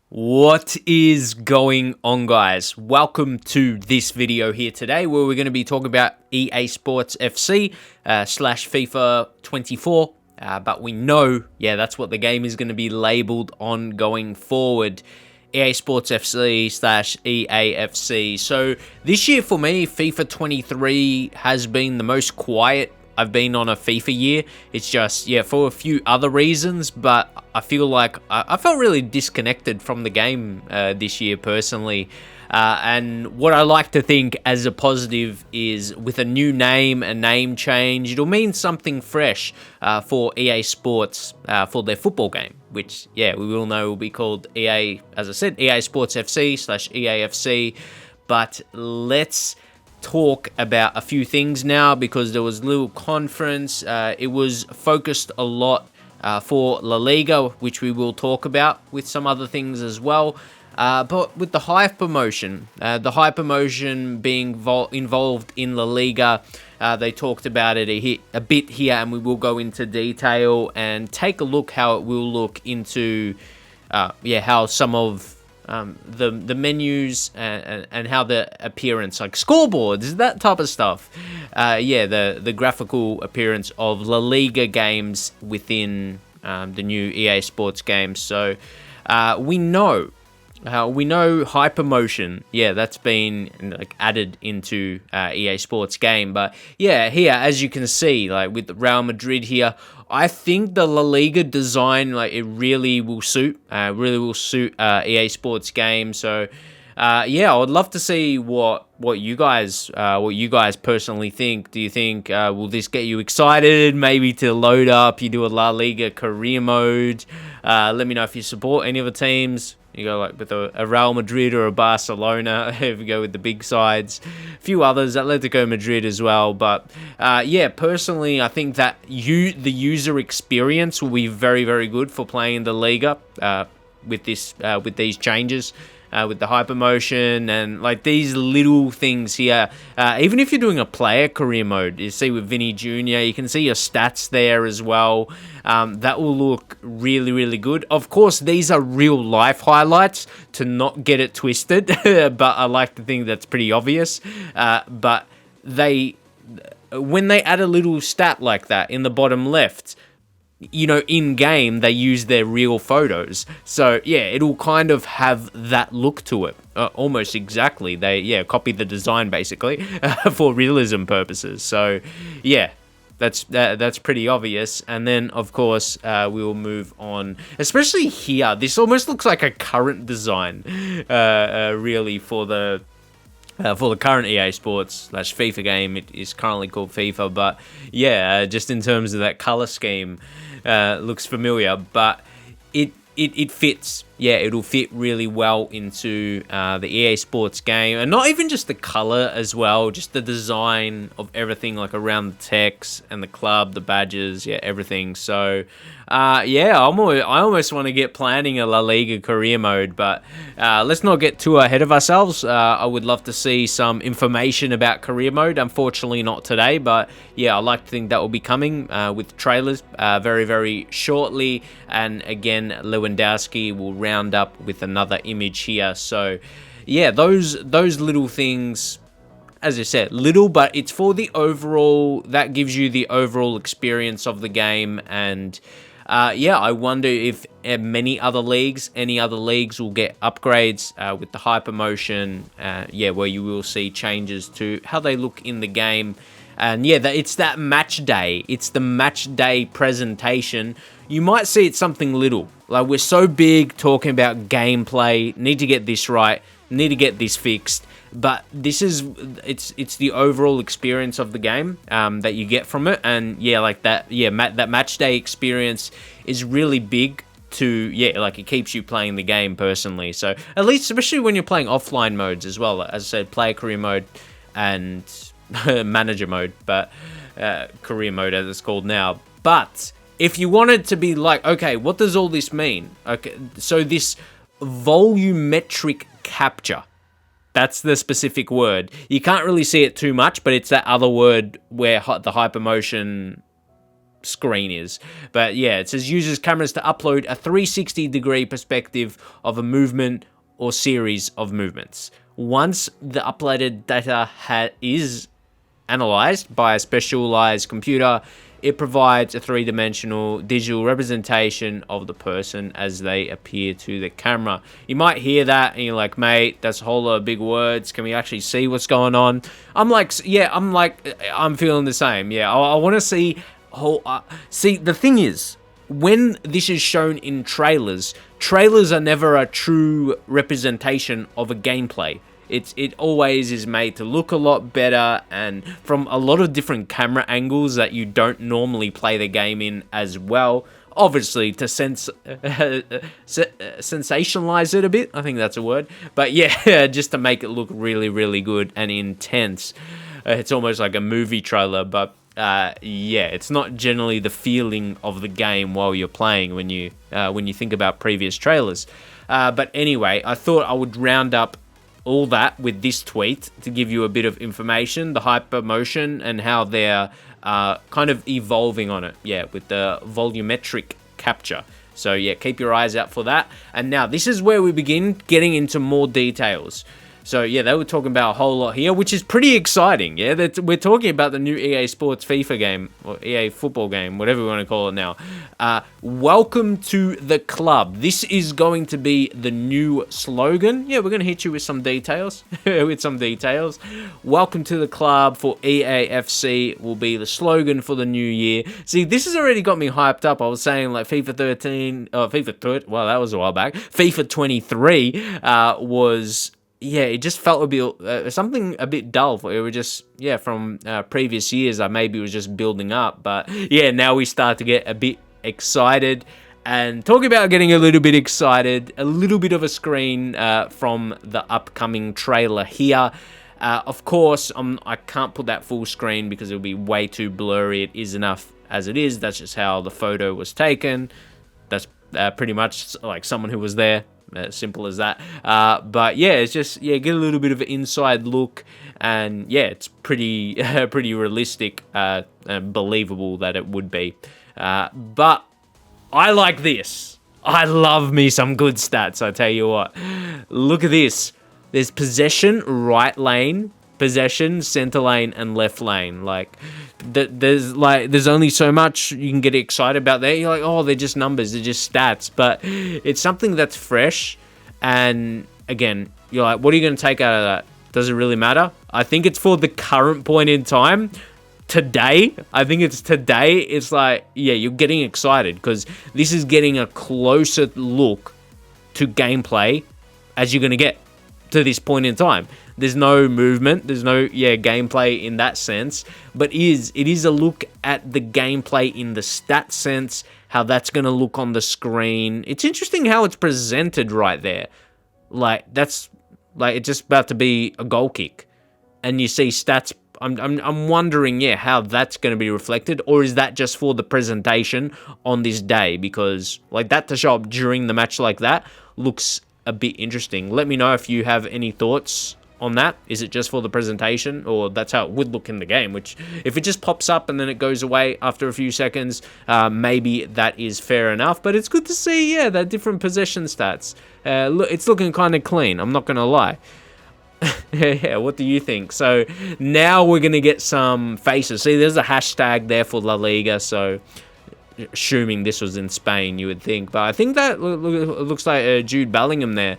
What is going on, guys? Welcome to this video here today where we're going to be talking about EA Sports FC slash FIFA 24. But we know, that's what the game is going to be labeled on going forward. EA Sports FC slash EAFC. So this year for me, FIFA 23 has been the most quiet I've been on a FIFA year. It's just, for a few other reasons, but I feel like I felt really disconnected from the game this year personally. And what I like to think as a positive is with a new name, a name change, it'll mean something fresh for EA Sports for their football game, which, we will know will be called EA, as I said, EA Sports FC slash EAFC. But let's talk about a few things now because there was a little conference. It was focused a lot for La Liga, which we will talk about with some other things as well. But with the hypermotion, being involved in La Liga, they talked about it a bit here, and we will go into detail and take a look how it will look into, how some of the menus and how the appearance, like scoreboards, that type of stuff. The graphical appearance of La Liga games within the new EA Sports games. So we know hypermotion, that's been added into EA Sports game. But here, as you can see, like with Real Madrid here, I think the La Liga design, it really will suit EA Sports game. So I would love to see what you guys personally think. Do you think will this get you excited? Maybe to load up, you do a La Liga career mode. Let me know if you support any of the teams. You go like with a Real Madrid or a Barcelona, if you go with the big sides. A few others, Atletico Madrid as well. But personally, I think that the user experience will be very, very good for playing the Liga with these changes. With the hypermotion and like these little things here. Even if you're doing a player career mode, you see with Vinny Jr., you can see your stats there as well. That will look really, really good. Of course, these are real life highlights, to not get it twisted, but I like to think that's pretty obvious. But when they add a little stat like that in the bottom left, in game, they use their real photos. So, it'll kind of have that look to it. Almost exactly. They, copy the design, basically, for realism purposes. So, that's pretty obvious. And then, of course, we will move on. Especially here, this almost looks like a current design, really, for the current EA Sports slash FIFA game. It is currently called FIFA, but just in terms of that color scheme, looks familiar, but it fits. It'll fit really well into the EA Sports game, and not even just the color as well, just the design of everything, like around the text and the club, the badges, everything. So I almost want to get planning a La Liga career mode, but let's not get too ahead of ourselves. I would love to see some information about career mode. Unfortunately, not today, but I like to think that will be coming with trailers very, very shortly. And again, Lewandowski will round up with another image here. So those little things, as I said, little, but it's for the overall, that gives you the overall experience of the game. And I wonder if any other leagues will get upgrades with the hypermotion, where you will see changes to how they look in the game. And it's that match day. It's the match day presentation. You might see it's something little. Like, we're so big talking about gameplay, need to get this right, need to get this fixed. But it's the overall experience of the game that you get from it. And that match day experience is really big to, it keeps you playing the game personally. So at least, especially when you're playing offline modes as well, as I said, player career mode and manager mode, but career mode as it's called now. But if you wanted to be like, okay, what does all this mean? Okay, so this volumetric capture, that's the specific word. You can't really see it too much, but it's that other word where the hypermotion screen is. But yeah, it says uses cameras to upload a 360-degree perspective of a movement or series of movements. Once the uploaded data is analyzed by a specialized computer, it provides a three-dimensional digital representation of the person as they appear to the camera. You might hear that and you're like, mate, that's a whole lot of big words. Can we actually see what's going on? I'm feeling the same. Yeah, I want to see. See, the thing is, when this is shown in trailers are never a true representation of a gameplay. It always is made to look a lot better and from a lot of different camera angles that you don't normally play the game in as well. Obviously, to sensationalize it a bit. I think that's a word. But yeah, just to make it look really, really good and intense. It's almost like a movie trailer, but it's not generally the feeling of the game while you're playing when you think about previous trailers. But anyway, I thought I would round up all that with this tweet to give you a bit of information, the hypermotion and how they're kind of evolving on it. Yeah, with the volumetric capture. So yeah, keep your eyes out for that. And now this is where we begin getting into more details. So yeah, they were talking about a whole lot here, which is pretty exciting. Yeah, we're talking about the new EA Sports FIFA game, or EA football game, whatever we want to call it now. Welcome to the club. This is going to be the new slogan. Yeah, we're going to hit you with some details. Welcome to the club for EAFC will be the slogan for the new year. See, this has already got me hyped up. I was saying like FIFA 13, well, that was a while back. FIFA 23 was... Yeah, it just felt a bit something a bit dull. It was just from previous years. I maybe was just building up, but yeah, now we start to get a bit excited. And talking about getting a little bit excited, a little bit of a screen from the upcoming trailer here. Of course, I can't put that full screen because it'll be way too blurry. It is enough as it is. That's just how the photo was taken. That's pretty much like someone who was there. Simple as that. But yeah, it's just get a little bit of an inside look, and yeah, it's pretty pretty realistic and believable that it would be. But I like this. I love me some good stats. I tell you what. Look at this. There's possession, right lane, possession, center lane, and left lane. Like there's only so much you can get excited about there. You're like, oh, they're just numbers, they're just stats, but it's something that's fresh. And again, you're like, what are you going to take out of that? Does it really matter? I think it's for the current point in time. Today, I think it's today. It's like, yeah, you're getting excited because this is getting a closer look to gameplay as you're going to get to this point in time. There's no movement, there's no gameplay in that sense, but it is a look at the gameplay in the stat sense, how that's going to look on the screen. It's interesting how it's presented right there. Like that's like it's just about to be a goal kick and you see stats. I'm wondering how that's going to be reflected, or is that just for the presentation on this day? Because like that to show up during the match like that looks a bit interesting. Let me know if you have any thoughts on that. Is it just for the presentation, or that's how it would look in the game? Which, if it just pops up and then it goes away after a few seconds, maybe that is fair enough. But it's good to see, that different possession stats. Look, it's looking kind of clean. I'm not gonna lie. What do you think? So now we're gonna get some faces. See, there's a hashtag there for La Liga. So assuming this was in Spain, you would think. But I think that looks like Jude Bellingham there.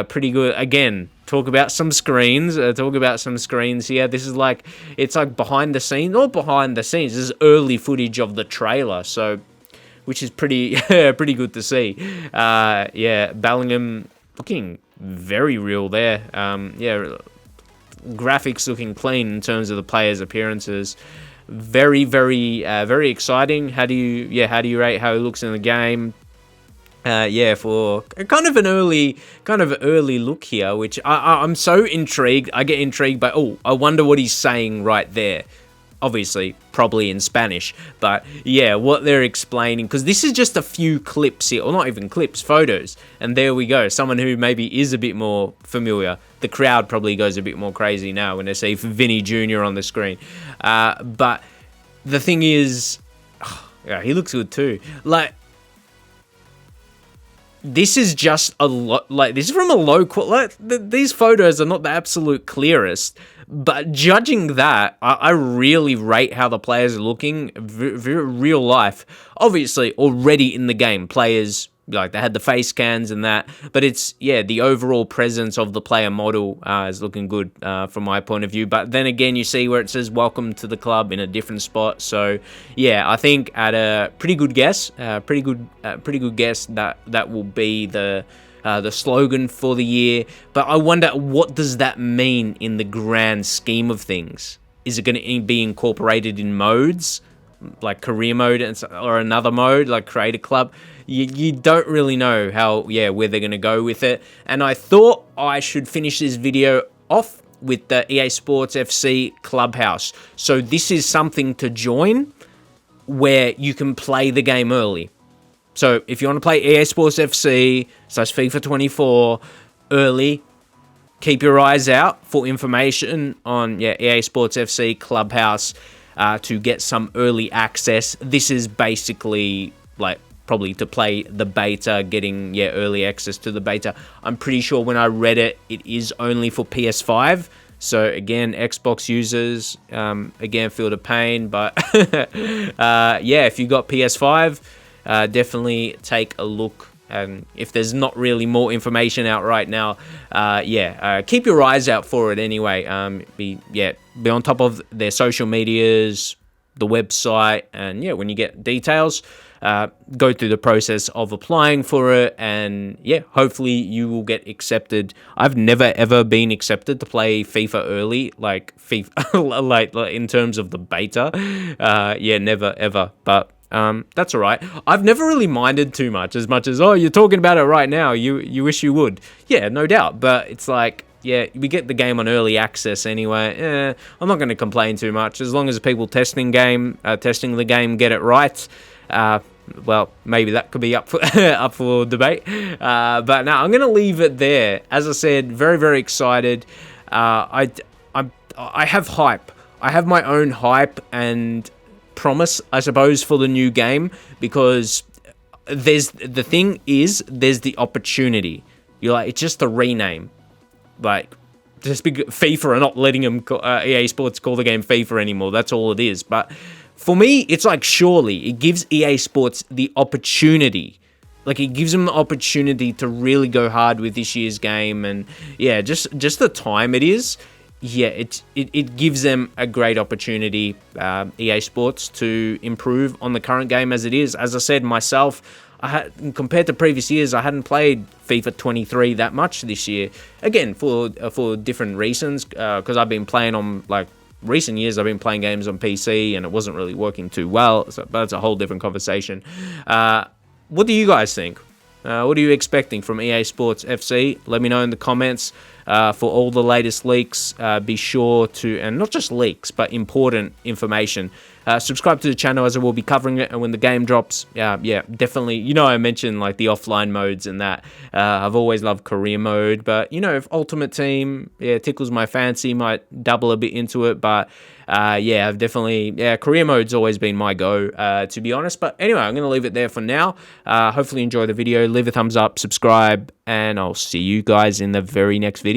Pretty good. Again, talk about some screens. Here. This is like, it's like behind the scenes. Not behind the scenes. This is early footage of the trailer. So, which is pretty good to see. Bellingham looking very real there. Graphics looking clean in terms of the players' appearances. Very, very exciting. How do you rate how he looks in the game? For kind of an early look here, which I'm so intrigued. I get intrigued by, I wonder what he's saying right there. Obviously, probably in Spanish, but what they're explaining, because this is just a few clips here, or not even clips, photos, and there we go. Someone who maybe is a bit more familiar. The crowd probably goes a bit more crazy now when they see Vinny Jr. on the screen. But the thing is, Yeah, he looks good too. Like, this is just a lot. Like, this is from a low quality. These photos are not the absolute clearest, but judging that, I really rate how the players are looking. Real life, obviously, already in the game, players like they had the face scans and that, but it's the overall presence of the player model is looking good from my point of view. But then again, you see where it says "Welcome to the club" in a different spot. So yeah, I think at a pretty good guess, pretty good guess that will be the slogan for the year. But I wonder, what does that mean in the grand scheme of things? Is it going to be incorporated in modes, like career mode or another mode like create a club? You don't really know where they're going to go with it. And I thought I should finish this video off with the EA Sports FC Clubhouse. So this is something to join where you can play the game early. So if you want to play EA Sports FC / FIFA 24 early, keep your eyes out for information on EA Sports FC Clubhouse to get some early access. This is basically like probably to play the beta, getting early access to the beta. I'm pretty sure when I read it, it is only for PS5. So again, Xbox users, again, feel the pain. But if you got PS5, definitely take a look. And if there's not really more information out right now, keep your eyes out for it anyway. Be on top of their social medias, the website, and when you get details, go through the process of applying for it, and hopefully you will get accepted. I've never ever been accepted to play FIFA early, like FIFA, like in terms of the beta. Never ever. But that's all right. I've never really minded too much as you're talking about it right now. You wish you would. Yeah, no doubt. But it's like, we get the game on early access anyway. I'm not going to complain too much as long as the people testing the game get it right. Well, maybe that could be up for debate. But no, I'm going to leave it there. As I said, very, very excited. I have hype. I have my own hype and promise, I suppose, for the new game, because there's the opportunity. You're like, it's just a rename. Like, just FIFA are not letting them EA Sports call the game FIFA anymore. That's all it is. But for me, it's like, surely it gives EA Sports the opportunity. Like, it gives them the opportunity to really go hard with this year's game. And just the time it is. It gives them a great opportunity, EA Sports, to improve on the current game as it is. As I said myself, compared to previous years, I hadn't played FIFA 23 that much this year. Again, for different reasons, because I've been playing on, like, recent years, I've been playing games on PC, and it wasn't really working too well, but that's a whole different conversation. What do you guys think? What are you expecting from EA Sports FC? Let me know in the comments. For all the latest leaks, be sure to, and not just leaks, but important information, subscribe to the channel, as I will be covering it. And when the game drops, definitely, I mentioned like the offline modes and that. I've always loved career mode, but if Ultimate Team tickles my fancy, might double a bit into it. But I've definitely, career mode's always been my go, to be honest. But anyway, I'm going to leave it there for now. Hopefully you enjoy the video. Leave a thumbs up, subscribe, and I'll see you guys in the very next video.